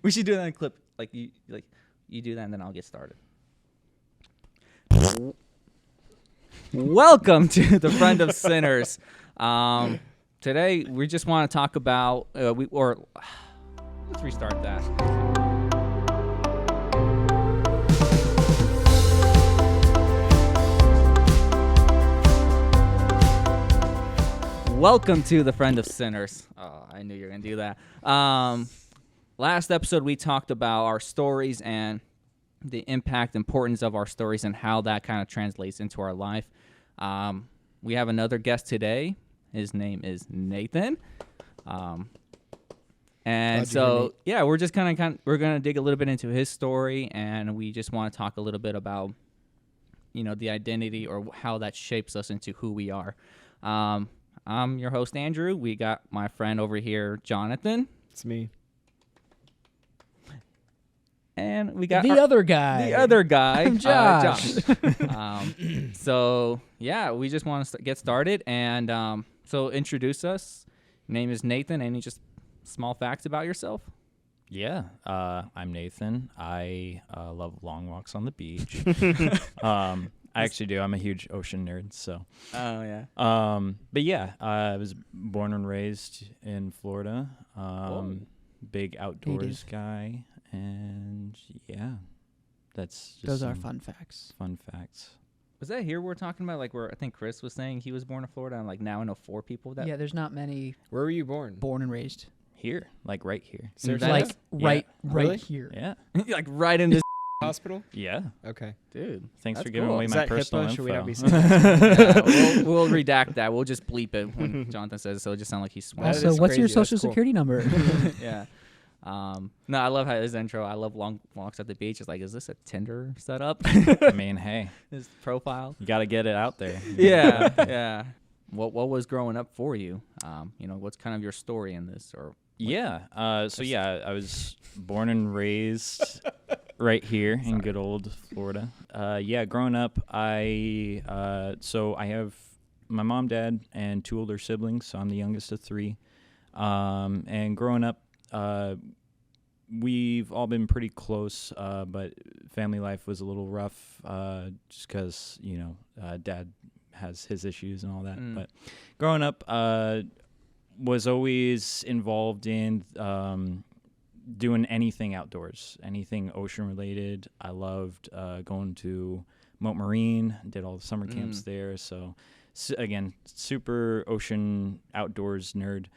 We should do that in a clip. You do that, and then I'll get started. Welcome to the Friend of Sinners. Today we just want to talk about let's restart that. Welcome to the Friend of Sinners. Oh, I knew you were gonna do that. Last episode we talked about our stories and the impact, importance of our stories, and how that kind of translates into our life. We have another guest today. His name is Nathan. And so, yeah, we're just we're gonna dig a little bit into his story, and we just want to talk a little bit about, the identity or how that shapes us into who we are. I'm your host, Andrew. We got my friend over here, Jonathan. It's me. And we got the other guy. I'm Josh. So, yeah, we just want to get started. And so introduce us. Your name is Nathan. Any just small facts about yourself? Yeah, I'm Nathan. I love long walks on the beach. I actually do. I'm a huge ocean nerd. So. Oh, yeah. But yeah, I was born and raised in Florida. Big outdoors guy. And yeah, that's just those are fun facts. Fun facts. Was that here we're talking about? Where I think Chris was saying he was born in Florida, and now I know 4 people that. Yeah, there's not many. Where were you born? Born and raised. Here, right here. Like right Really? here. Yeah. Like right in this hospital? Yeah. Okay. Dude. Thanks for that's giving cool. away Is my that personal HIPAA? info. Should we not be saying that? We'll redact that. We'll just bleep it when Jonathan says it, so it just sounds like he's swearing. Also, is what's your crazy. social That's cool. security number? Yeah. No, I love how his intro. I love long walks at the beach. It's like, is this a Tinder setup? I mean, hey, His profile. you got to get it out there. Yeah, yeah. What was growing up for you? What's kind of your story in this? Or Yeah. I was born and raised right here in good old Florida. Growing up, I have my mom, dad, and 2 older siblings. So I'm the youngest of 3. And growing up, we've all been pretty close, but family life was a little rough, just because dad has his issues and all that. But growing up, was always involved in doing anything outdoors, anything ocean related. I loved going to Moat Marine, did all the summer camps there. So again, super ocean outdoors nerd.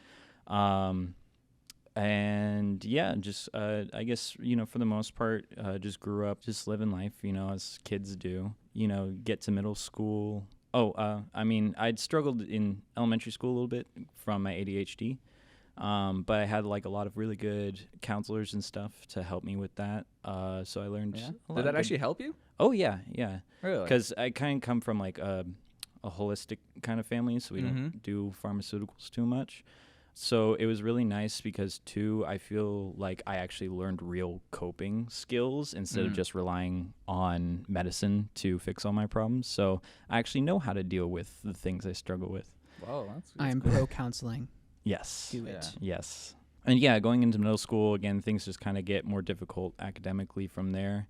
And yeah, just I guess for the most part, just grew up just living life, as kids do. Get to middle school. I'd struggled in elementary school a little bit from my ADHD, but I had a lot of really good counselors and stuff to help me with that. So I learned. yeah. Did that actually help you? Oh yeah. Really? Because I kind of come from a holistic kind of family, so we don't do pharmaceuticals too much. So it was really nice because, too, I feel like I actually learned real coping skills instead of just relying on medicine to fix all my problems. So I actually know how to deal with the things I struggle with. Whoa, that's I am cool. pro counseling. Yes. Do it. Yes. And yeah, going into middle school, again, things just kind of get more difficult academically from there.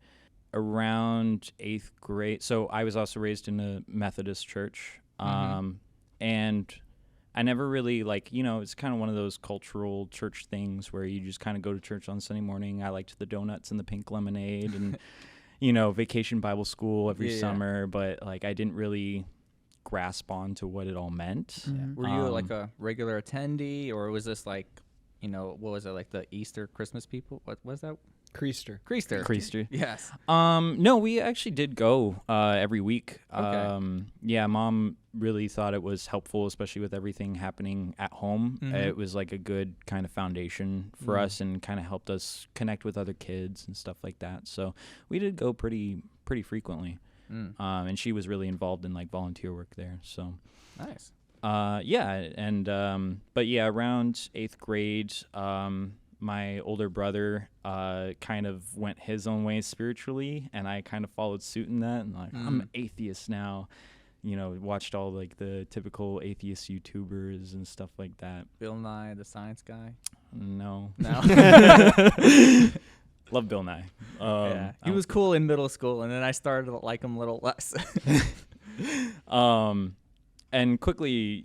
Around 8th grade, so I was also raised in a Methodist church, and I never really it's kind of one of those cultural church things where you just kind of go to church on Sunday morning. I liked the donuts and the pink lemonade and, vacation Bible school every summer, but I didn't really grasp on to what it all meant. Were you a regular attendee, or was this what was it, the Easter Christmas people? What was that? Creaster. Yes. No, we actually did go every week. Okay. Yeah, Mom really thought it was helpful, especially with everything happening at home. It was a good kind of foundation for us and kind of helped us connect with other kids and stuff like that. So we did go pretty frequently. And she was really involved in volunteer work there. So Nice. But yeah, around 8th grade, my older brother kind of went his own way spiritually, and I kind of followed suit in that. And I'm an atheist now. watched all like the typical atheist YouTubers and stuff like that. Bill Nye, the science guy. No. Love Bill Nye. Yeah, he was cool in middle school, and then I started to like him a little less. And quickly,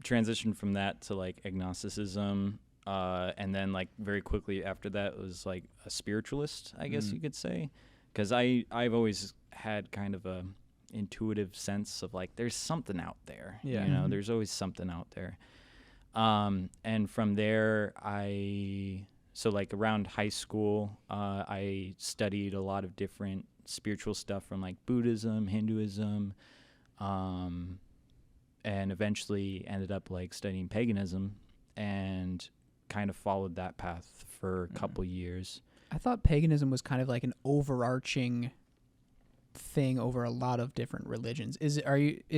transitioned from that to like agnosticism, and then like very quickly after that was like a spiritualist, I guess you could say, because I've always had kind of a intuitive sense of like there's something out there. Yeah. There's always something out there. And from there, so like around high school, I studied a lot of different spiritual stuff from like Buddhism, Hinduism, and eventually ended up like studying paganism and kind of followed that path for a couple years. I thought paganism was kind of like an overarching thing over a lot of different religions. Is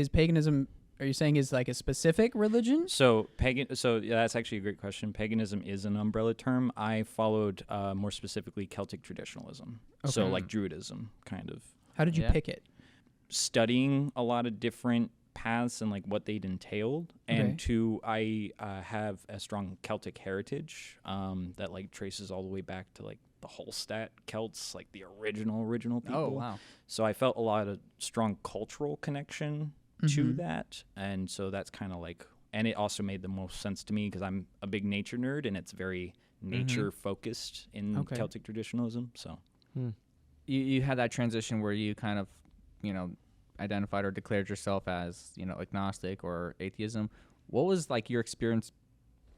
paganism, are you saying is like a specific religion? So that's actually a great question. Paganism is an umbrella term. I followed more specifically Celtic traditionalism. So Okay. like Druidism kind of. How did you Yeah. pick it? Studying a lot of different paths and like what they'd entailed. Okay. And two, I have a strong Celtic heritage that like traces all the way back to like the Hallstatt Celts, like the original people. Oh, wow. So I felt a lot of strong cultural connection to that. And so that's kind of like, and it also made the most sense to me because I'm a big nature nerd and it's very nature focused in Okay. Celtic traditionalism. So You had that transition where you kind of, identified or declared yourself as, agnostic or atheism. What was like your experience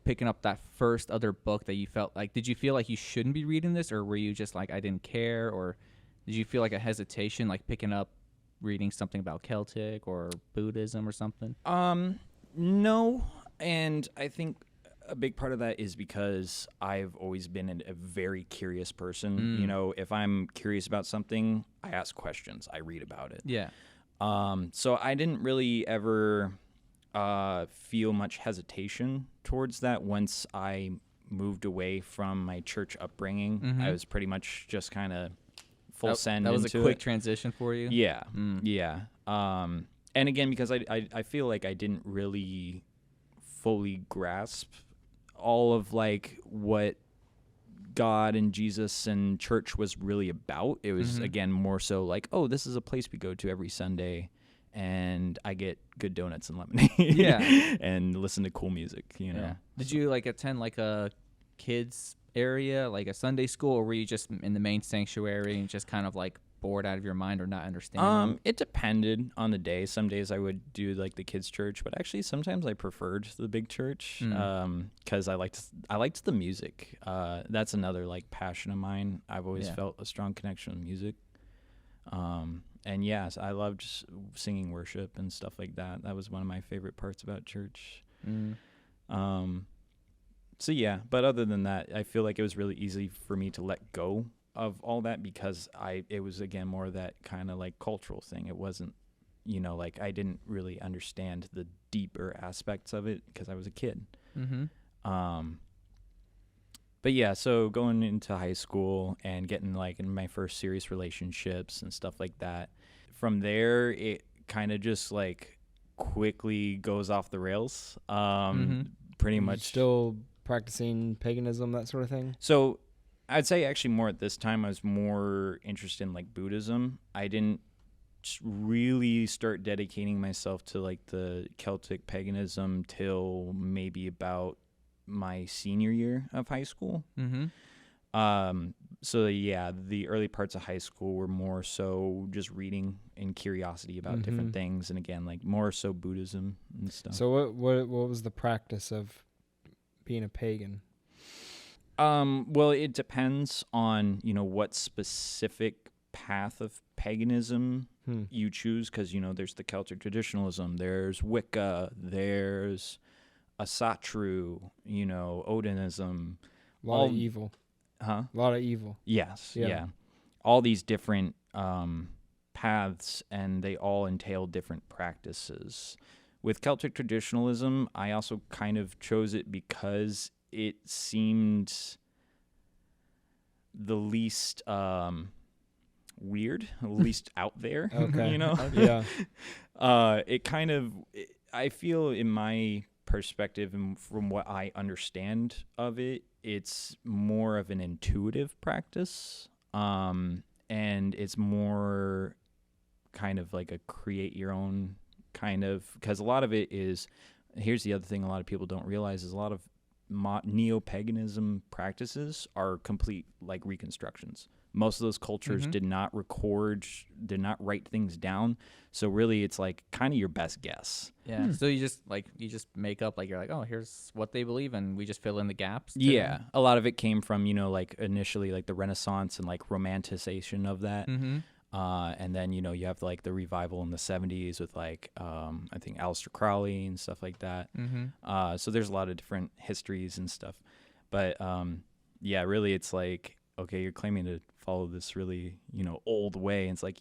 picking up that first other book that you felt like, did you feel like you shouldn't be reading this, or were you just like, I didn't care, or did you feel like a hesitation, like picking up reading something about Celtic or Buddhism or something? No, and I think a big part of that is because I've always been a very curious person. If I'm curious about something, I ask questions, I read about it. Yeah. So I didn't really ever feel much hesitation towards that once I moved away from my church upbringing. I was pretty much just kind of full send That was into a quick it. transition for you? Yeah, yeah. And again, because I feel like I didn't really fully grasp all of like what God and Jesus and church was really about. It was again more so like, oh, this is a place we go to every Sunday, and I get good donuts and lemonade. Yeah. And listen to cool music. Yeah. Did you like attend like a kids area, like a Sunday school, or were you just in the main sanctuary and just kind of like bored out of your mind or not understanding? It depended on the day. Some days I would do like the kids' church, but actually sometimes I preferred the big church because I liked the music. That's another like passion of mine. I've always felt a strong connection with music. And yes, I loved just singing worship and stuff like that. That was one of my favorite parts about church. So yeah, but other than that, I feel like it was really easy for me to let go of all that because it was again more of that kind of like cultural thing. It wasn't, like I didn't really understand the deeper aspects of it because I was a kid. But yeah, so going into high school and getting like in my first serious relationships and stuff like that, from there it kind of just like quickly goes off the rails. Pretty much Still practicing paganism, that sort of thing? So I'd say actually more at this time I was more interested in like Buddhism. I didn't really start dedicating myself to like the Celtic paganism till maybe about my senior year of high school. So yeah, the early parts of high school were more so just reading and curiosity about different things, and again like more so Buddhism and stuff. So what was the practice of being a pagan? Well, it depends on, what specific path of paganism you choose, because, there's the Celtic traditionalism, there's Wicca, there's Asatru, Odinism. A lot of evil. Huh? A lot of evil. Yes, Yeah. yeah. All these different paths, and they all entail different practices. With Celtic traditionalism, I also kind of chose it because it seemed the least weird, at least out there. Okay. You know? Yeah. It kind of, I feel in my perspective and from what I understand of it, it's more of an intuitive practice. And it's more kind of like a create your own kind of, because a lot of it is, here's the other thing a lot of people don't realize is a lot of neo-paganism practices are complete like reconstructions. Most of those cultures did not write things down. So really it's like kind of your best guess. Yeah. So you just make up, like, you're like, oh, here's what they believe, and we just fill in the gaps. Yeah. A lot of it came from, like initially like the Renaissance and like romanticization of that. Mm-hmm. And then, you have like the revival in the 70s with like, I think Aleister Crowley and stuff like that. Mm-hmm. So there's a lot of different histories and stuff. But yeah, really it's like, okay, you're claiming to follow this really, old way. And it's like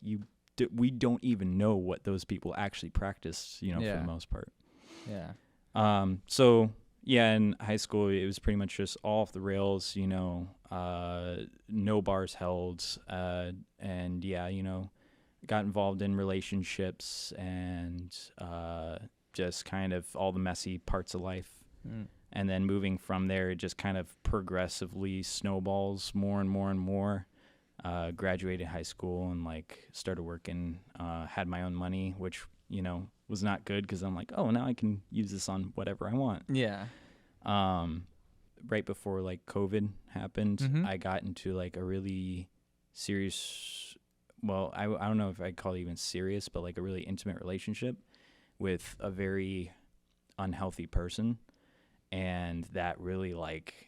we don't even know what those people actually practiced, for the most part. Yeah. So yeah, in high school, it was pretty much just all off the rails, no bars held. And yeah, got involved in relationships and just kind of all the messy parts of life. And then moving from there, it just kind of progressively snowballs more and more and more. Graduated high school and like started working, had my own money, which, was not good because I'm like, oh, now I can use this on whatever I want. Yeah. Right before like COVID happened, Mhm. I got into like a really serious, well, I don't know if I'd call it even serious, but like a really intimate relationship with a very unhealthy person. And that really like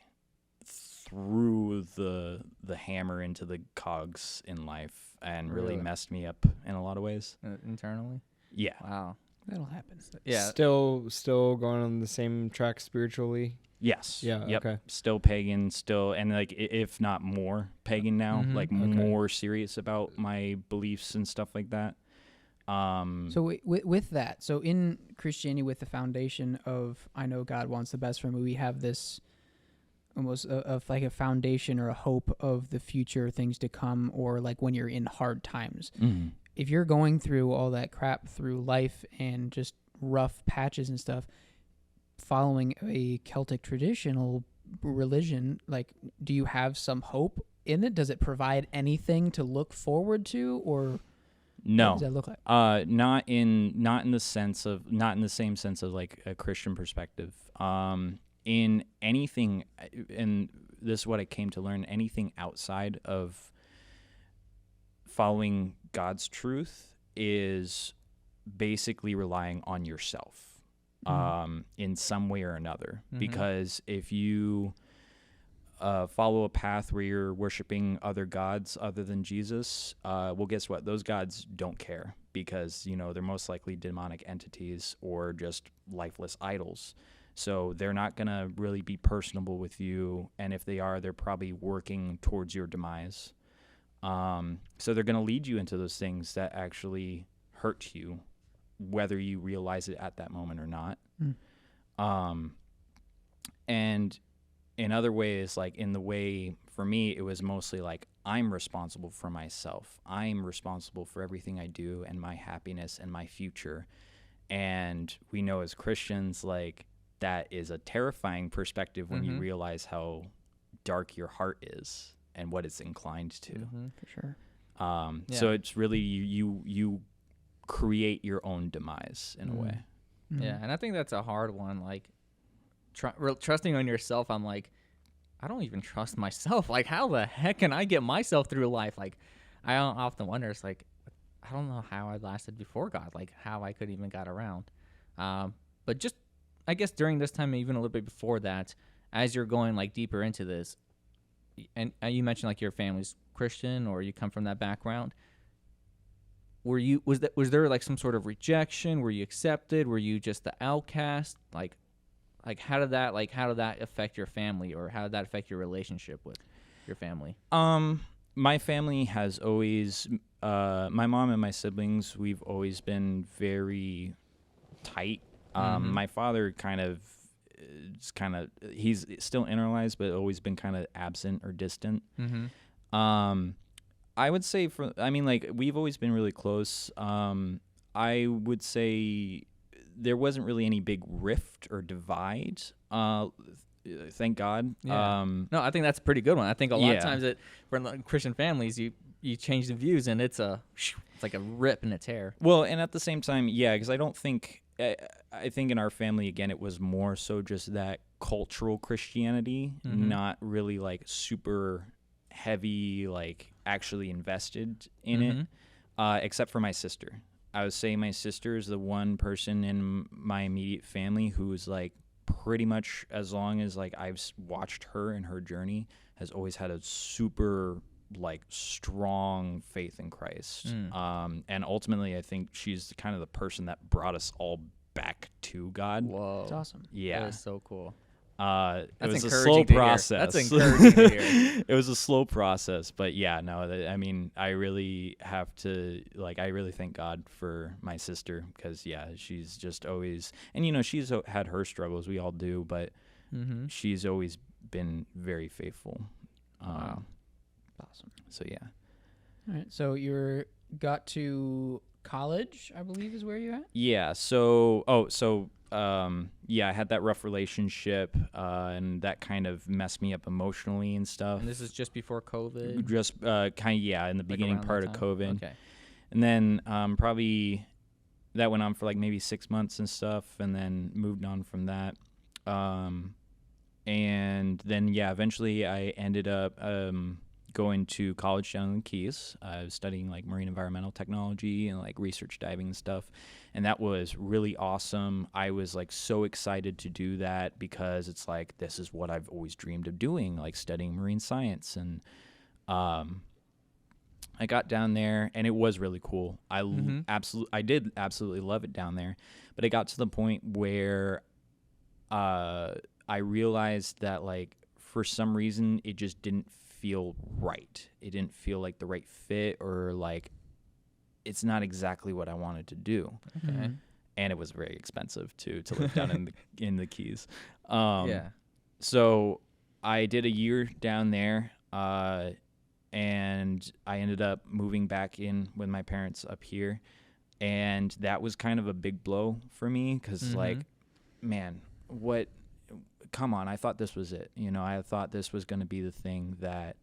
threw the hammer into the cogs in life and really messed me up in a lot of ways. Internally. Yeah. Wow. That'll happen. Yeah. Still going on the same track spiritually. Yes. Yeah. Yep. Okay. Still pagan, and like if not more pagan now, Mhm. like Okay. more serious about my beliefs and stuff like that. So with that, so in Christianity, with the foundation of I know God wants the best for me, we have this almost of like a foundation or a hope of the future, things to come, or like when you're in hard times. Mhm. If you're going through all that crap through life and just rough patches and stuff, following a Celtic traditional religion, like, do you have some hope in it? Does it provide anything to look forward to, or No. what does that look like? Not in the same sense of like a Christian perspective. In anything, and this is what I came to learn, anything outside of following God's truth is basically relying on yourself, in some way or another. Mhm. Because if you follow a path where you're worshiping other gods other than Jesus, well, guess what? Those gods don't care because, they're most likely demonic entities or just lifeless idols. So they're not going to really be personable with you. And if they are, they're probably working towards your demise. So they're going to lead you into those things that actually hurt you, whether you realize it at that moment or not. And in other ways, like in the way for me, it was mostly like I'm responsible for myself. I'm responsible for everything I do and my happiness and my future. And we know as Christians, like that is a terrifying perspective when you realize how dark your heart is and what it's inclined to. For sure. So it's really you create your own demise in a way. Yeah, and I think that's a hard one. Like trusting on yourself, I'm like, I don't even trust myself. Like, how the heck can I get myself through life? Like, I often wonder. It's like, I don't know how I lasted before God. Like, how I could even got around. But just, I guess during this time, even a little bit before that, as you're going like deeper into this, and you mentioned like your family's Christian or you come from that background. Was there like some sort of rejection? Were you accepted? Were you just the outcast? Like how did that affect your family, or how did that affect your relationship with your family? My family has always, my mom and my siblings, we've always been very tight. My father he's still in our lives, but always been kind of absent or distant. I would say we've always been really close. I would say there wasn't really any big rift or divide. Thank God. Yeah. No, I think that's a pretty good one. I think a lot of Yeah. times for Christian families, you change the views and it's like a rip and a tear. Well, and at the same time, yeah, because I don't think I think in our family again it was more so just that cultural Christianity, not really like super heavy, like actually invested in it, except for my sister. I would say my sister is the one person in my immediate family who's like pretty much, as long as like I've watched her and her journey, has always had a super like strong faith in Christ. And ultimately I think she's kind of the person that brought us all back to God. Whoa. That's awesome. Yeah. That is so cool. It was a encouraging slow to hear. process. That's encouraging to hear. It was a slow process, but yeah, no, I mean, I really have to, like, I really thank God for my sister because, yeah, she's just always, and, you know, she's had her struggles, we all do, but she's always been very faithful. Wow. Awesome. So, yeah. All right. So you got to college, I believe, is where you at? Yeah. Yeah, I had that rough relationship, and that kind of messed me up emotionally and stuff. And this is just before COVID? Just kind of, yeah, in the beginning around part that of time? COVID. Okay. And then probably that went on for like maybe 6 months and stuff, and then moved on from that. And then, yeah, eventually I ended up going to college down in the Keys. I was studying like marine environmental technology and like research diving and stuff. And that was really awesome. I was like so excited to do that because it's like, this is what I've always dreamed of doing, like studying marine science. And I got down there and it was really cool. I did absolutely love it down there, but it got to the point where I realized that like for some reason it just didn't feel right. It didn't feel like the right fit, or like it's not exactly what I wanted to do. Okay. And it was very expensive too to live down in the Keys. Yeah. So I did a year down there, and I ended up moving back in with my parents up here, and that was kind of a big blow for me because like, man, come on, I thought this was it. You know, I thought this was going to be the thing that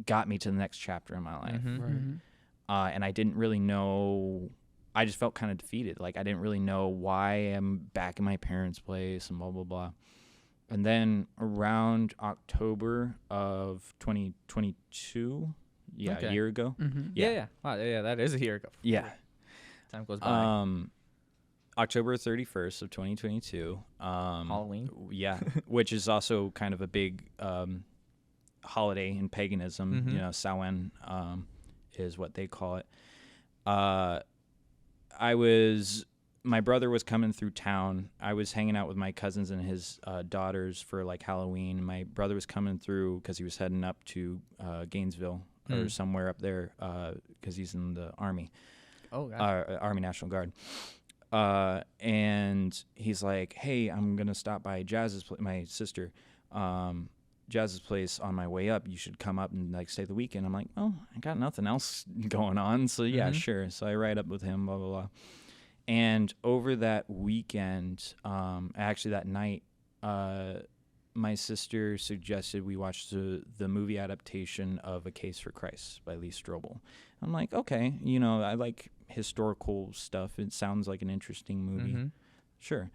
got me to the next chapter in my life. Right. And I didn't really know, I just felt kind of defeated. Like I didn't really know why I'm back in my parents' place and blah, blah, blah. And then around October of 2022, Okay. a year ago. Yeah. Wow, yeah, that is a year ago. Yeah. Time goes by. October 31st of 2022. Halloween. Yeah, which is also kind of a big holiday in paganism. You know, Samhain is what they call it. My brother was coming through town. I was hanging out with my cousins and his daughters for like Halloween. My brother was coming through because he was heading up to Gainesville or somewhere up there because he's in the Army. Oh, gotcha. Army National Guard. And he's like, hey, I'm going to stop by Jazz's my sister, Jazz's place on my way up. You should come up and like stay the weekend. I'm like, oh, I got nothing else going on. So yeah, sure. So I ride up with him, blah, blah, blah. And over that weekend, actually that night, my sister suggested we watch the movie adaptation of A Case for Christ by Lee Strobel. I'm like, okay, you know, I like historical stuff. It sounds like an interesting movie. Sure.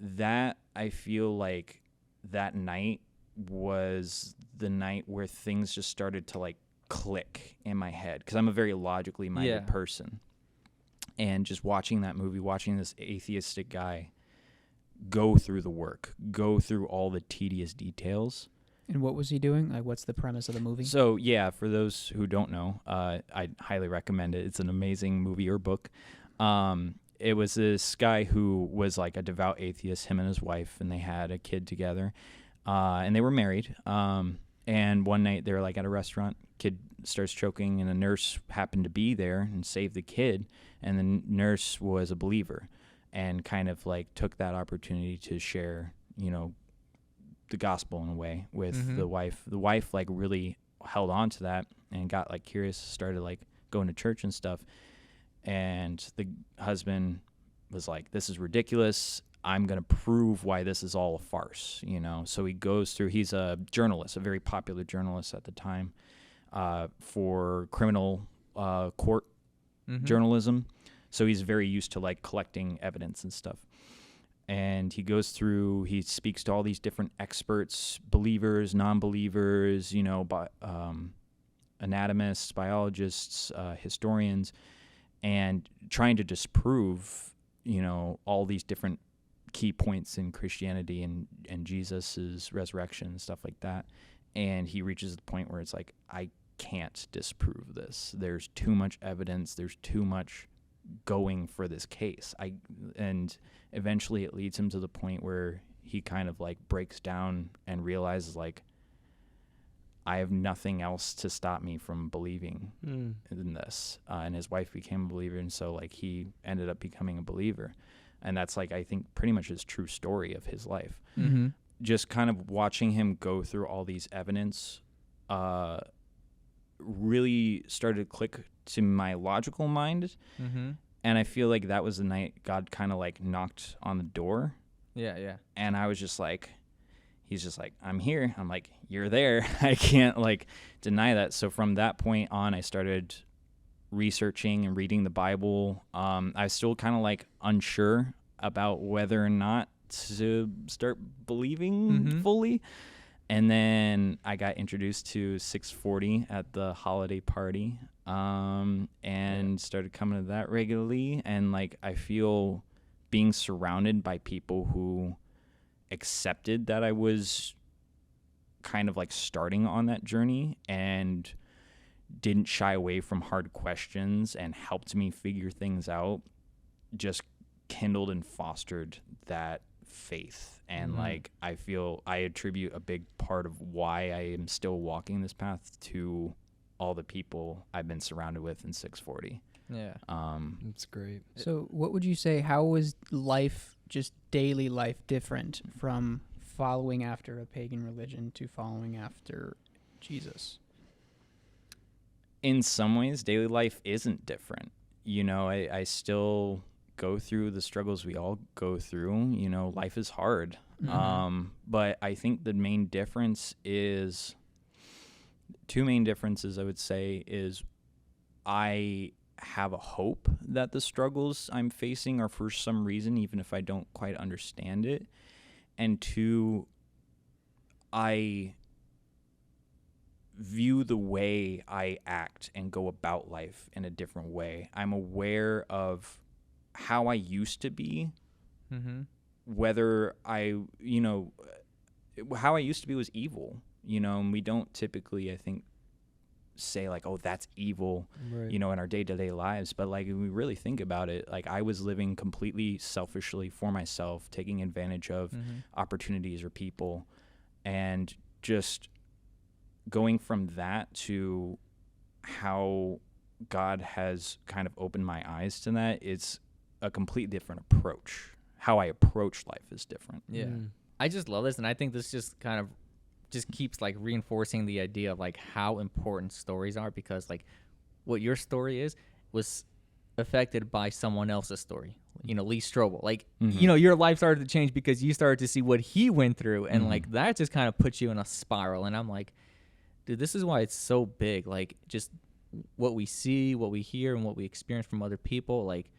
That, I feel like that night was the night where things just started to like click in my head because I'm a very logically minded person. And just watching that movie, watching this atheistic guy go through the work, go through all the tedious details. And what was he doing? Like, what's the premise of the movie? So, yeah, for those who don't know, I highly recommend it. It's an amazing movie or book. It was this guy who was like a devout atheist, him and his wife, and they had a kid together. And they were married. And one night they were like at a restaurant, kid starts choking, and a nurse happened to be there and saved the kid. And the nurse was a believer and kind of like took that opportunity to share, you know, the gospel in a way with the wife. The wife like really held on to that and got like curious, started like going to church and stuff. And the husband was like, this is ridiculous. I'm going to prove why this is all a farce, you know? So he goes through, he's a journalist, a very popular journalist at the time, for criminal court journalism. So he's very used to like collecting evidence and stuff. And he goes through, he speaks to all these different experts, believers, non-believers, you know, anatomists, biologists, historians, and trying to disprove, you know, all these different key points in Christianity and Jesus's resurrection and stuff like that. And he reaches the point where it's like, I can't disprove this. There's too much evidence. There's too much going for this case. And eventually it leads him to the point where he kind of like breaks down and realizes like, I have nothing else to stop me from believing in this. And his wife became a believer, and so like he ended up becoming a believer. And that's like, I think, pretty much his true story of his life. Just kind of watching him go through all these evidence really started to click to my logical mind. And I feel like that was the night God kind of like knocked on the door. Yeah. And I was just like, he's just like, I'm here. I'm like, you're there. I can't like deny that. So from that point on, I started researching and reading the Bible. I was still kind of like unsure about whether or not to start believing fully. And then I got introduced to 640 at the holiday party, and started coming to that regularly. And like, I feel being surrounded by people who accepted that I was kind of like starting on that journey and didn't shy away from hard questions and helped me figure things out, just kindled and fostered that faith. And like, I feel I attribute a big part of why I am still walking this path to all the people I've been surrounded with in 640. Yeah. That's great. So what would you say, how was life, just daily life, different from following after a pagan religion to following after Jesus? In some ways, daily life isn't different. You know, I still go through the struggles we all go through. You know, life is hard. But I think the main difference is, two main differences I would say is, I have a hope that the struggles I'm facing are for some reason, even if I don't quite understand it. And two, I view the way I act and go about life in a different way. I'm aware of how I used to be, whether how I used to be was evil, you know, and we don't typically, I think, say like, oh, that's evil, Right. you know, in our day-to-day lives. But like, when we really think about it, like, I was living completely selfishly for myself, taking advantage of opportunities or people, and just going from that to how God has kind of opened my eyes to that. It's a completely different approach. How I approach life is different. Yeah. I just love this, and I think this just kind of just keeps like reinforcing the idea of like how important stories are, because like what your story is was affected by someone else's story. You know, Lee Strobel, like, you know, your life started to change because you started to see what he went through, and like that just kind of puts you in a spiral. And I'm like, dude, this is why it's so big. Like, just what we see, what we hear, and what we experience from other people, like,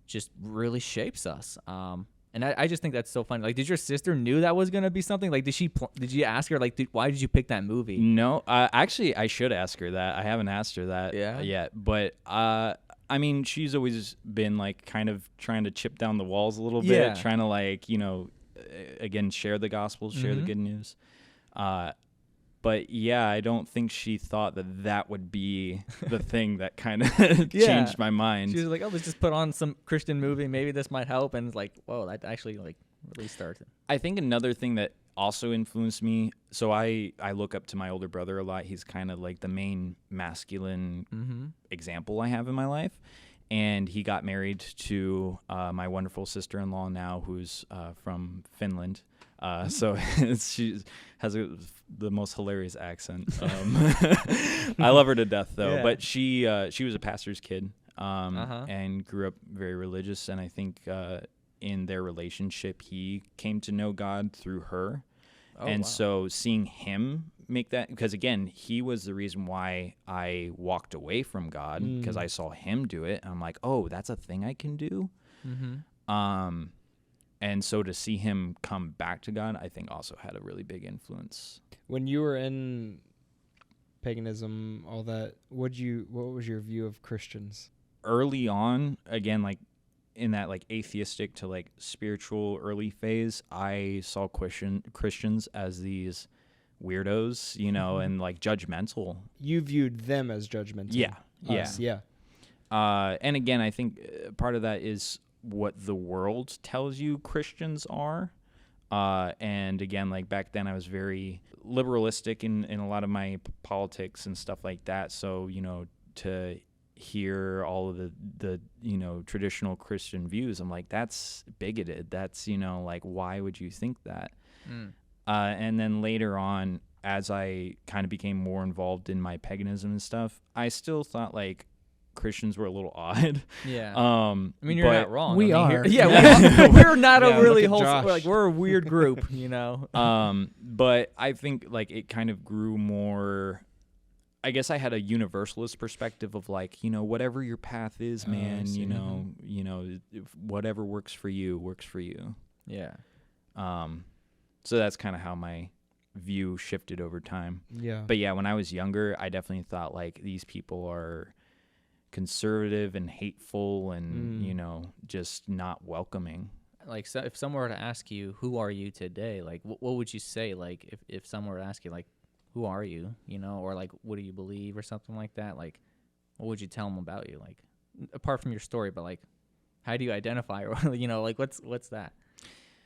just really shapes us. And I just think that's so funny. Like, did your sister knew that was gonna be something? Like, did you ask her like, why did you pick that movie? No, actually, I should ask her that. I haven't asked her that yet. But I mean, she's always been like kind of trying to chip down the walls a little bit, trying to like, you know, again, share the gospel, share the good news. But yeah, I don't think she thought that would be the thing that kind of changed my mind. She was like, oh, let's just put on some Christian movie. Maybe this might help. And it's like, whoa, that actually like really started. I think another thing that also influenced me, so I look up to my older brother a lot. He's kind of like the main masculine example I have in my life. And he got married to my wonderful sister-in-law now, who's from Finland. So she has the most hilarious accent. I love her to death, though. Yeah. But she was a pastor's kid, Uh-huh. and grew up very religious. And I think in their relationship, he came to know God through her. Oh, And wow. so seeing him make that, because again, he was the reason why I walked away from God, because I saw him do it. And I'm like, oh, that's a thing I can do. Mm-hmm. And so to see him come back to God, I think also had a really big influence. When you were in paganism, all that, what was your view of Christians? Early on, again, like in that like atheistic to like spiritual early phase, I saw Christians as these weirdos, you know, and like judgmental. You viewed them as judgmental. Yeah. Us, yeah. And again, I think part of that is what the world tells you Christians are. And again, like back then I was very liberalistic in a lot of my politics and stuff like that. So, you know, to hear all of the you know, traditional Christian views, I'm like, that's bigoted. That's, you know, like, why would you think that? And then later on, as I kind of became more involved in my paganism and stuff, I still thought like Christians were a little odd. Yeah. I I mean, you're not wrong. We I mean, are. Yeah, we're not Yeah, a really look at wholesome. Josh. Like, we're a weird group, you know. But I think like it kind of grew more. I guess I had a universalist perspective of like, you know, whatever your path is, Oh, I man, see. you know, if whatever works for you, works for you. Yeah. So that's kind of how my view shifted over time. Yeah. But yeah, when I was younger, I definitely thought like these people are conservative and hateful and, you know, just not welcoming. Like, so if someone were to ask you, who are you today? Like, what would you say? Like, if someone were to ask you, like, who are you? You know, or like, what do you believe or something like that? Like, what would you tell them about you? Like, apart from your story, but like, how do you identify? Or, you know, like, what's that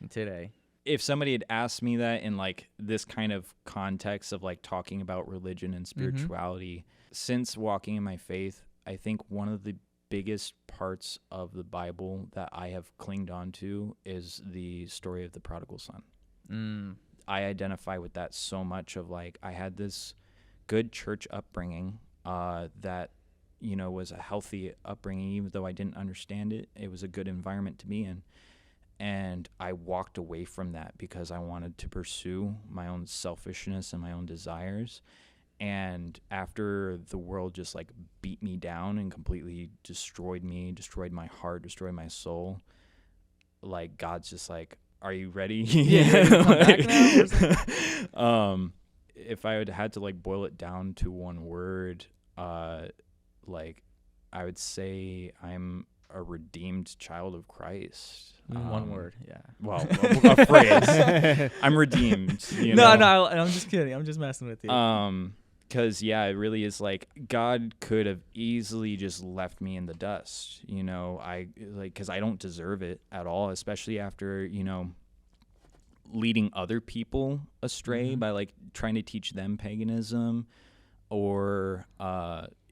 today? If somebody had asked me that in like this kind of context of like talking about religion and spirituality, since walking in my faith, I think one of the biggest parts of the Bible that I have clinged on to is the story of the prodigal son. I identify with that so much of like, I had this good church upbringing that, you know, was a healthy upbringing, even though I didn't understand it. It was a good environment to be in. And I walked away from that because I wanted to pursue my own selfishness and my own desires. And after the world just like beat me down and completely destroyed me, destroyed my heart, destroyed my soul, like God's just like, are you ready? Yeah, come back now or something? If I had to like boil it down to one word, like I would say I'm a redeemed child of Christ. One word, yeah. Well, a phrase. I'm redeemed. You know? No, I'm just kidding. I'm just messing with you. Because yeah, it really is like God could have easily just left me in the dust. You know, because I don't deserve it at all, especially after, you know, leading other people astray by like trying to teach them paganism, or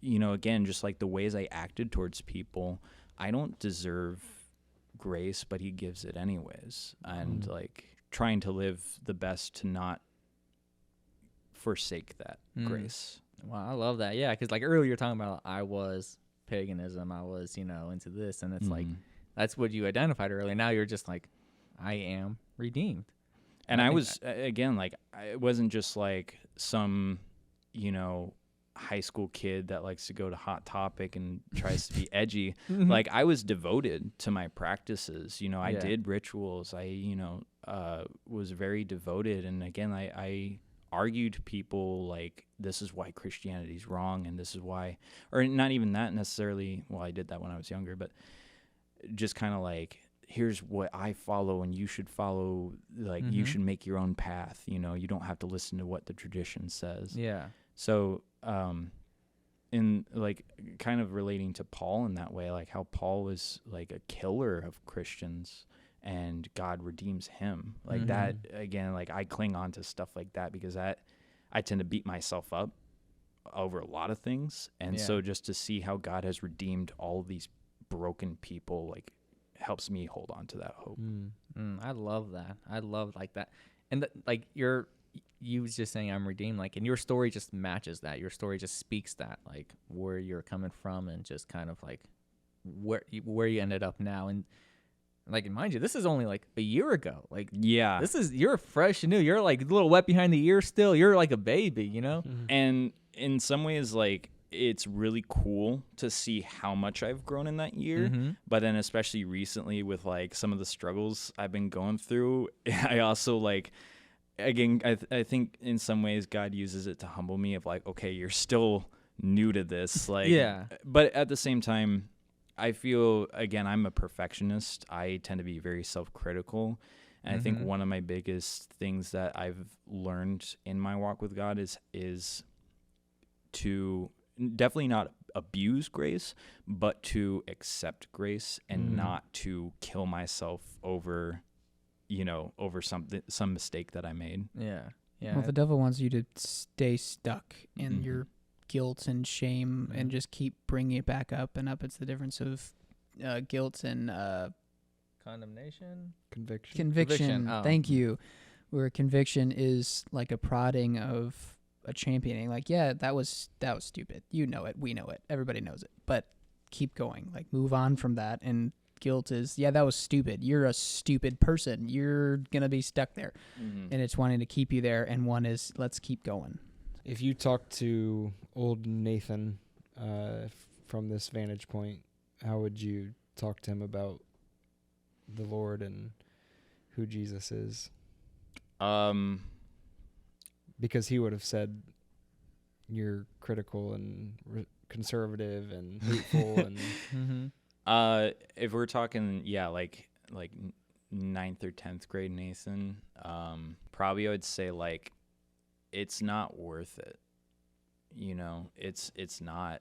you know, again, just like the ways I acted towards people. I don't deserve grace, but he gives it anyways. And like trying to live the best to not forsake that grace. Wow, I love that. Yeah, because like earlier you're talking about I was paganism, I was, you know, into this, and it's like that's what you identified earlier. Now you're just like, I am redeemed. And I was again, like, it wasn't just like some, you know, high school kid that likes to go to Hot Topic and tries to be edgy. Like, I was devoted to my practices. You know, I did rituals. I, you know, was very devoted. And again, I argued people like, this is why Christianity is wrong, and this is why, or not even that necessarily. Well, I did that when I was younger, but just kind of like, here's what I follow, and you should follow, like, you should make your own path. You know, you don't have to listen to what the tradition says. Yeah. So, in like kind of relating to Paul in that way, like how Paul was like a killer of Christians and God redeems him, like that again, like I cling on to stuff like that because I tend to beat myself up over a lot of things. And so just to see how God has redeemed all of these broken people, like helps me hold on to that hope. I love that. I love like that. and like you was just saying I'm redeemed, like, and your story just matches that. Your story just speaks that, like, where you're coming from and just kind of like where you ended up now. And like, mind you, this is only like a year ago. Like, Yeah. you're fresh and new. You're like a little wet behind the ears still. You're like a baby, you know? And in some ways, like, it's really cool to see how much I've grown in that year. But then especially recently with like some of the struggles I've been going through, I also like, again, I think in some ways God uses it to humble me of like, okay, you're still new to this. Like, Yeah. But at the same time, I feel, again, I'm a perfectionist. I tend to be very self-critical. And I think one of my biggest things that I've learned in my walk with God is to definitely not abuse grace, but to accept grace and not to kill myself over, over some mistake that I made. Yeah. Yeah. Well, the devil wants you to stay stuck in your guilt and shame and just keep bringing it back up and up. It's the difference of guilt and Condemnation? Conviction. conviction. Oh. Thank you. Where conviction is like a prodding of a championing. Like, yeah, that was stupid. You know it. We know it. Everybody knows it. But keep going. Like, move on from that. And guilt is, yeah, that was stupid. You're a stupid person. You're gonna be stuck there. And it's wanting to keep you there. And one is, let's keep going. If you talk to old Nathan from this vantage point, how would you talk to him about the Lord and who Jesus is? Because he would have said you're critical and conservative and hateful and If we're talking, like 9th or 10th grade Nathan, probably I would say like, it's not worth it. It's not,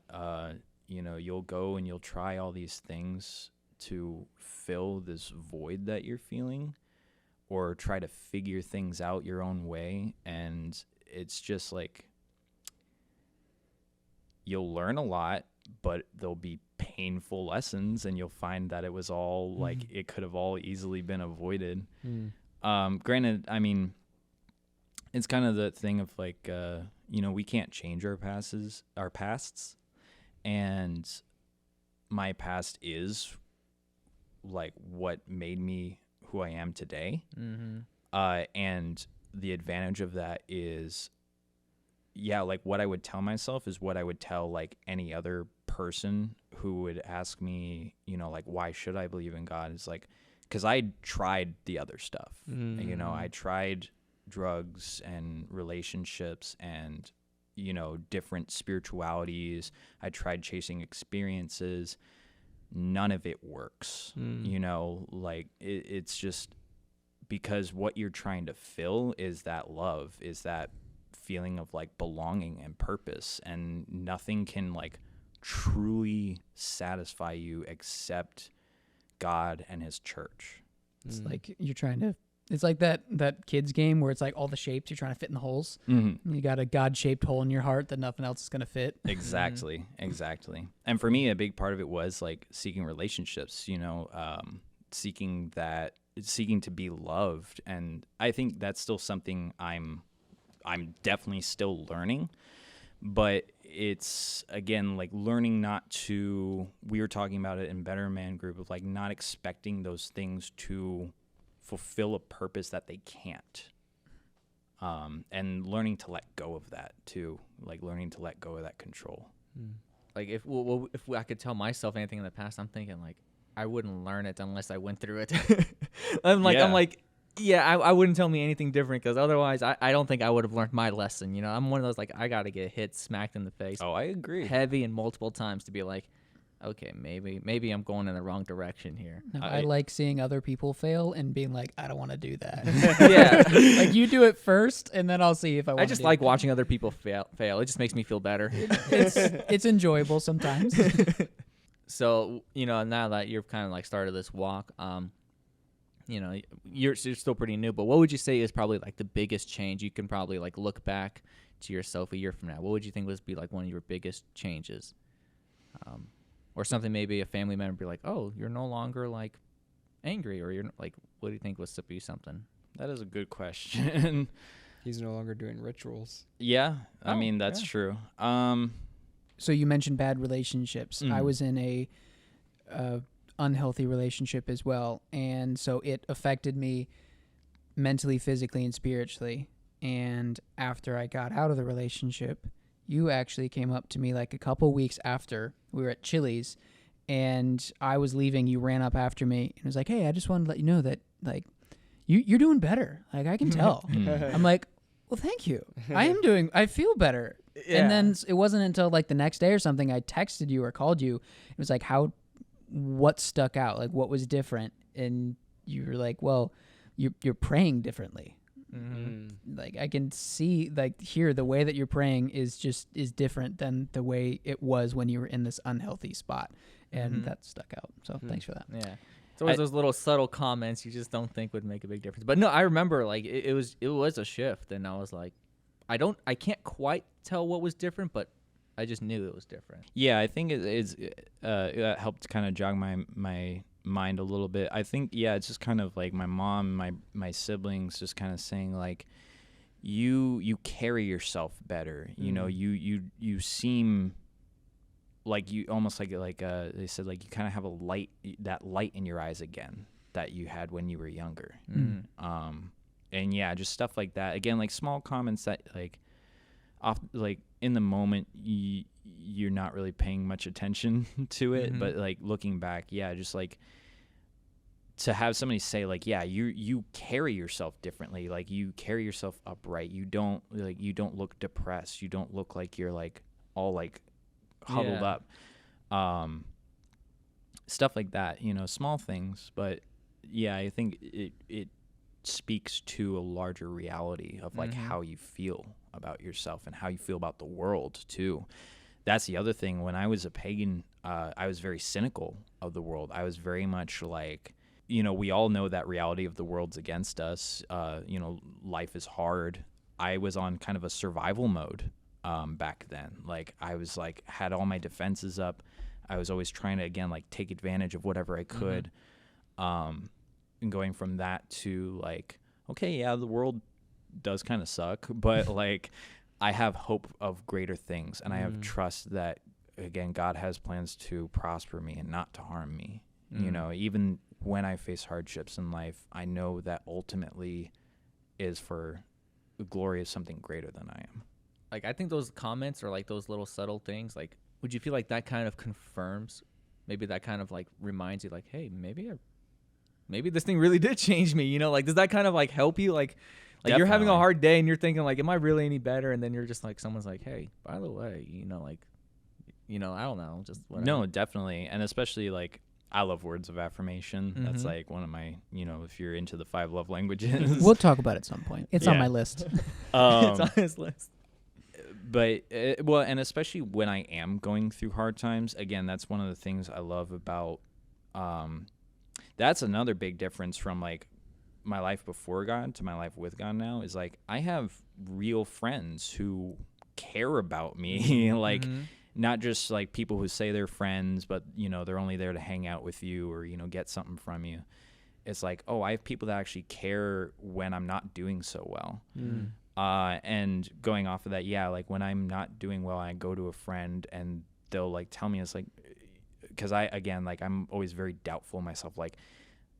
you'll go and you'll try all these things to fill this void that you're feeling or try to figure things out your own way. And it's just like, you'll learn a lot, but there'll be painful lessons and you'll find that it was all like, it could have all easily been avoided. Granted, I mean, it's kind of the thing of like, we can't change our pasts, and my past is like what made me who I am today. And the advantage of that is, like what I would tell myself is what I would tell like any other person who would ask me, like, why should I believe in God? It's like, because I tried the other stuff. I tried drugs and relationships and different spiritualities. I tried chasing experiences. None of it works. Like it's just because what you're trying to fill is that love, is that feeling of like belonging and purpose, and nothing can like truly satisfy you except God and his church. It's like you're trying to, it's like that kids game where it's like all the shapes you're trying to fit in the holes. You got a God-shaped hole in your heart that nothing else is going to fit. Exactly. And for me, a big part of it was like seeking relationships, seeking to be loved. And I think that's still something I'm definitely still learning, but it's again, like learning not to, we were talking about it in Better Man group of like not expecting those things to fulfill a purpose that they can't. And learning to let go of that too, like learning to let go of that control. Like if I could tell myself anything in the past, I'm thinking like I wouldn't learn it unless I went through it. I'm like, I wouldn't tell me anything different, because otherwise I don't think I would have learned my lesson. I'm one of those like, I got to get hit, smacked in the face. Oh, I agree. Heavy and multiple times to be like, okay, maybe I'm going in the wrong direction here. No, I like seeing other people fail and being like, I don't want to do that. Yeah. Like, you do it first, and then I'll see if I want to. I just like watching other people fail. It just makes me feel better. It's enjoyable sometimes. So, now that you've kind of like started this walk, you're still pretty new, but what would you say is probably like the biggest change you can probably like look back to yourself a year from now? What would you think would be like one of your biggest changes? Or something maybe a family member be like, oh, you're no longer like angry, or you're like, what do you think was to be something? That is a good question. He's no longer doing rituals. Yeah, I Oh, mean, that's yeah. true. So you mentioned bad relationships. I was in a unhealthy relationship as well, and so it affected me mentally, physically, and spiritually. And after I got out of the relationship, you actually came up to me like a couple weeks after we were at Chili's, and I was leaving. You ran up after me and was like, "Hey, I just wanted to let you know that like you're doing better. Like I can tell." I'm like, "Well, thank you. I feel better." And then it wasn't until like the next day or something I texted you or called you. It was like, what stuck out? Like what was different? And you were like, "Well, you're praying differently." Like I can see, like hear the way that you're praying is different than the way it was when you were in this unhealthy spot, and that stuck out. So thanks for that. Yeah. It's always those little subtle comments you just don't think would make a big difference. But no, I remember like it was a shift, and I was like, I can't quite tell what was different, but I just knew it was different. Yeah, I think it helped kind of jog my mind a little bit. I think it's just kind of like my mom, my siblings just kind of saying like, you carry yourself better. You know, you seem like you almost like they said like you kind of have that light in your eyes again that you had when you were younger. And yeah, just stuff like that. Again, like small comments that like off like in the moment you're not really paying much attention to it, but like looking back, just like to have somebody say like, you carry yourself differently, like you carry yourself upright, you don't look depressed, you don't look like you're like all like huddled up, stuff like that, small things, but I think it speaks to a larger reality of like how you feel about yourself and how you feel about the world too. That's the other thing. When I was a pagan, I was very cynical of the world. I was very much like, we all know that reality of the world's against us. Life is hard. I was on kind of a survival mode back then. Like I was like, had all my defenses up. I was always trying to, again, like take advantage of whatever I could. And going from that to like, okay, the world does kind of suck, but like I have hope of greater things, and I have trust that, again, God has plans to prosper me and not to harm me. Even when I face hardships in life, I know that ultimately is for the glory of something greater than I am. Like I think those comments are like those little subtle things. Like, would you feel like that kind of confirms, maybe that kind of like reminds you like, hey, maybe this thing really did change me, like, does that kind of like help you? Like you're having a hard day and you're thinking like, am I really any better? And then you're just like, someone's like, hey, by the way, I don't know, just whatever. No, definitely. And especially like, I love words of affirmation. That's like one of my, if you're into the 5 love languages. We'll talk about it at some point. It's on my list. It's on his list. But, and especially when I am going through hard times, again, that's one of the things I love about, that's another big difference from like my life before God to my life with God now is like, I have real friends who care about me, like not just like people who say they're friends, but they're only there to hang out with you or, get something from you. It's like, oh, I have people that actually care when I'm not doing so well. And going off of that, like when I'm not doing well, I go to a friend and they'll like tell me, it's like, because I'm always very doubtful myself, like,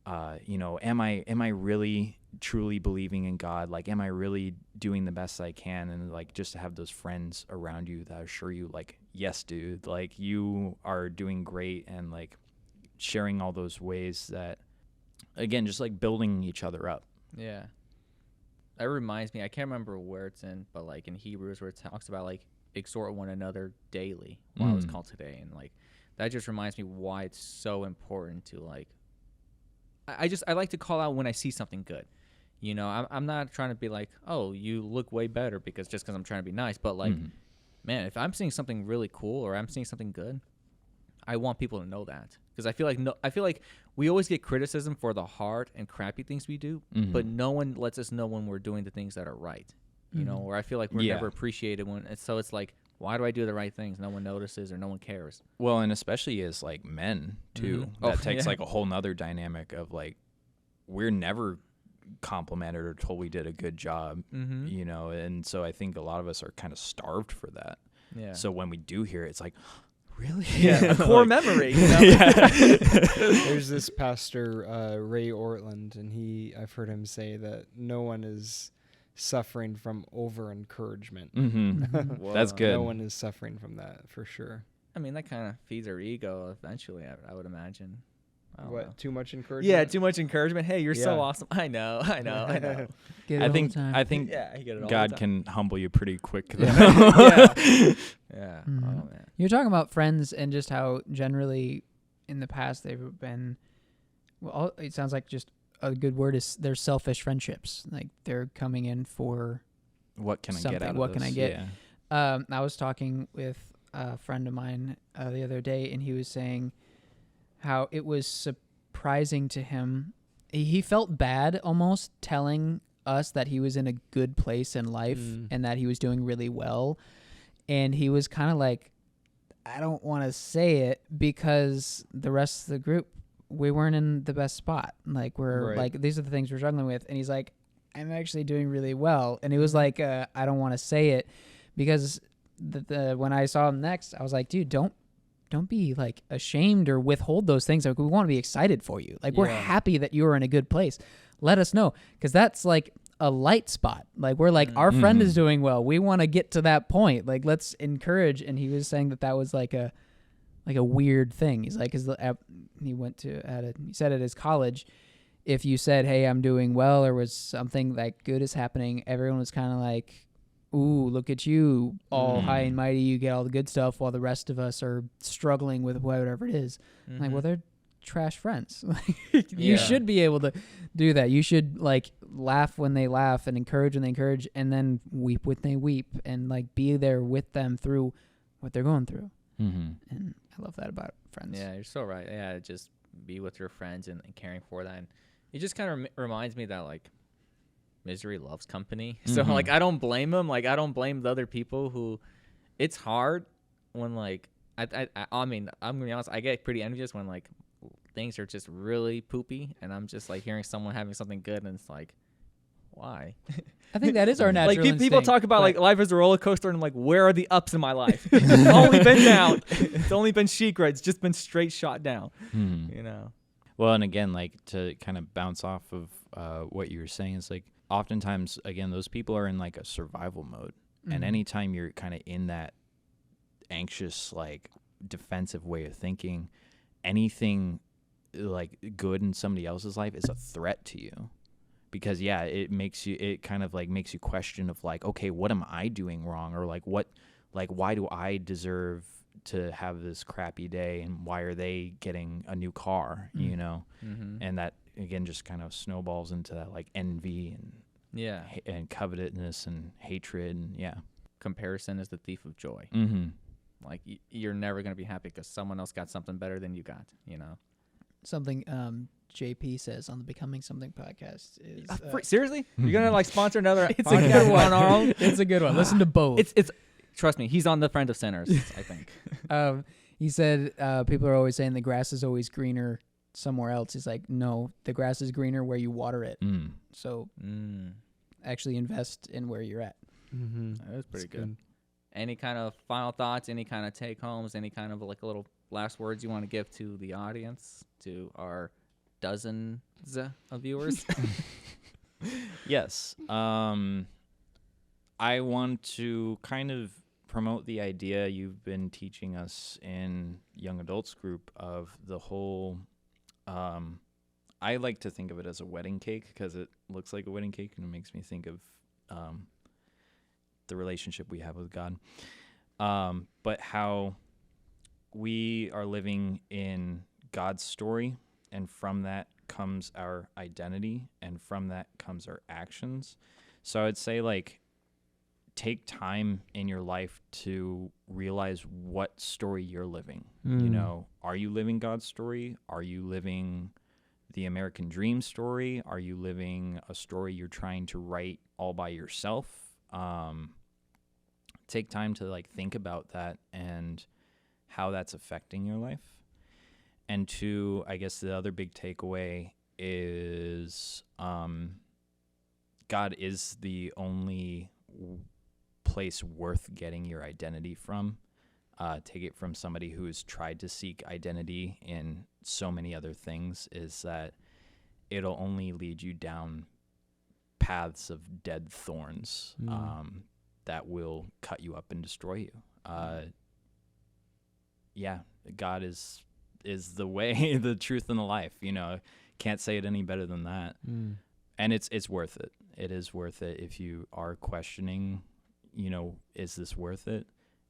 am I really truly believing in God? Like, am I really doing the best I can? And like, just to have those friends around you that assure you like, yes, dude, like you are doing great, and like sharing all those ways that, again, just like building each other up. Yeah. That reminds me, I can't remember where it's in, but like in Hebrews where it talks about like exhort one another daily while it's called today. And like, that just reminds me why it's so important to like, I like to call out when I see something good. I'm not trying to be like, oh, you look way better because I'm trying to be nice. But like, man, if I'm seeing something really cool or I'm seeing something good, I want people to know that. Because I feel like we always get criticism for the hard and crappy things we do, but no one lets us know when we're doing the things that are right. Or I feel like we're never appreciated so it's like, why do I do the right things? No one notices or no one cares. Well, and especially as like men too, that takes like a whole nother dynamic of like, we're never complimented or told we did a good job, Mm-hmm. you know, and so I think a lot of us are kind of starved for that. Yeah. So when we do hear it, it's like, really? Yeah, a core memory. You know? There's this pastor, Ray Ortland, and I've heard him say that no one is suffering from over encouragement. Mm-hmm. That's good. No one is suffering from that for sure. I mean, that kind of feeds our ego eventually, I would imagine. I don't know. What, too much encouragement? Yeah, too much encouragement. Hey, you're so Yeah. awesome. I know. Get it I all think the time. I think Yeah, you get it all God the time. can humble you pretty quick. Yeah. Yeah. Mhm. Oh man. You're talking about friends and just how generally in the past they've been, well, it sounds like just a good word is they're selfish friendships. Like they're coming in for, What can I Something, get out of what can this? I get? Yeah. I was talking with a friend of mine the other day, and he was saying how it was surprising to him. He felt bad almost telling us that he was in a good place in life and that he was doing really well. And he was kind of like, I don't want to say it because the rest of the group, we weren't in the best spot. Like we're Right. like, these are the things we're struggling with. And he's like, I'm actually doing really well. And he was like, I don't want to say it because when I saw him next, I was like, dude, don't be like ashamed or withhold those things. Like we want to be excited for you. Like we're Yeah. happy that you are in a good place. Let us know. Cause that's like a light spot. Like we're like, our friend is doing well. We want to get to that point. Like let's encourage. And he was saying that was like a weird thing. He's like, he said at his college, if you said, hey, I'm doing well, or was something like good is happening, everyone was kind of like, ooh, look at you, all high and mighty, you get all the good stuff, while the rest of us are struggling with whatever it is. Mm-hmm. Like, well, they're trash friends. Yeah. You should be able to do that. You should like laugh when they laugh and encourage when they encourage, and then weep when they weep, and like be there with them through what they're going through. Mm-hmm. And I love that about friends. Yeah, you're so right. Yeah, just be with your friends and caring for that. And it just kind of reminds me that like misery loves company. So Mhm. like I don't blame them. Like I don't blame the other people who. It's hard when like I mean I'm gonna be honest. I get pretty envious when like things are just really poopy, and I'm just like hearing someone having something good, and it's like, why? I think that is our natural Like people instinct, talk about but- like life is a roller coaster, and I'm like, where are the ups in my life? It's only been down. It's only been secret. It's just been straight shot down. Mm-hmm. You know. Well, and again, like to kind of bounce off of what you were saying, is like oftentimes, again, those people are in like a survival mode. And Mhm. anytime you're kind of in that anxious, like defensive way of thinking, anything like good in somebody else's life is a threat to you. Because yeah, it kind of like makes you question of like, okay, what am I doing wrong? Or like why do I deserve to have this crappy day, and why are they getting a new car, you know? Mm-hmm. And that again just kind of snowballs into that like envy and Yeah. and covetousness and hatred, and yeah. Comparison is the thief of joy. Mm-hmm. Like you're never gonna be happy because someone else got something better than you got. You know. Something JP says on the Becoming Something podcast is Seriously, you're gonna like sponsor another it's a podcast good one. on our own? It's a good one. Listen to both. It's trust me, he's on the Friend of Sinners. I think. He said people are always saying the grass is always greener somewhere else. He's like, no, the grass is greener where you water it. Mm. So actually invest in where you're at. Mm-hmm. That was pretty good. Any kind of final thoughts? Any kind of take homes? Any kind of like a little last words you want to give to the audience, to our dozens of viewers? Yes. I want to kind of promote the idea you've been teaching us in young adults group of the whole, I like to think of it as a wedding cake because it looks like a wedding cake and it makes me think of the relationship we have with God. But how we are living in God's story, and from that comes our identity, and from that comes our actions. So I would say, like, take time in your life to realize what story you're living. You know, are you living God's story? Are you living the American dream story? Are you living a story you're trying to write all by yourself? Take time to like think about that and how that's affecting your life. And two, I guess the other big takeaway is God is the only place worth getting your identity from. Take it from somebody who's tried to seek identity in so many other things, is that it'll only lead you down paths of dead thorns that will cut you up and destroy you. Yeah, God is the way, the truth, and the life. Can't say it any better than that. And it's worth it. It is worth it if you are questioning, is this worth it?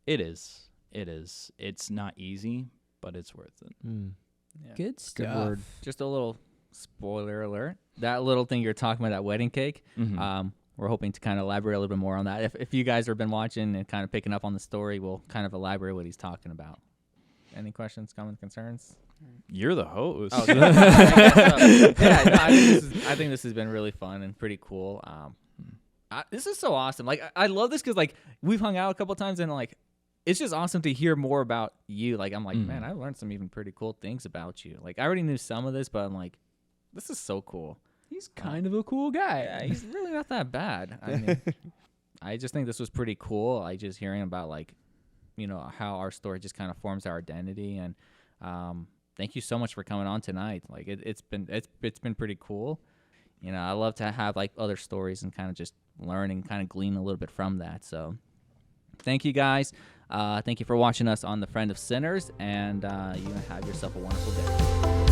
It is. It is. It's not easy, but it's worth it. Yeah. Good stuff. Good word. Just a little spoiler alert. That little thing you're talking about, that wedding cake, we're hoping to kind of elaborate a little bit more on that. If you guys have been watching and kind of picking up on the story, we'll kind of elaborate what he's talking about. Any questions, comments, concerns? You're the host. Oh, I think this has been really fun and pretty cool. This is so awesome. Like, I love this because, like, we've hung out a couple times and, like, it's just awesome to hear more about you. Like, I'm like, man, I learned some even pretty cool things about you. Like, I already knew some of this, but I'm like, this is so cool. He's kind of a cool guy. Yeah, he's really not that bad. I mean, I just think this was pretty cool. Like, just hearing about, like, how our story just kind of forms our identity. And thank you so much for coming on tonight. Like, it's been pretty cool. I love to have, like, other stories and kind of just learn and kind of glean a little bit from that. So thank you guys. Thank you for watching us on The Friend of Sinners, and you have yourself a wonderful day.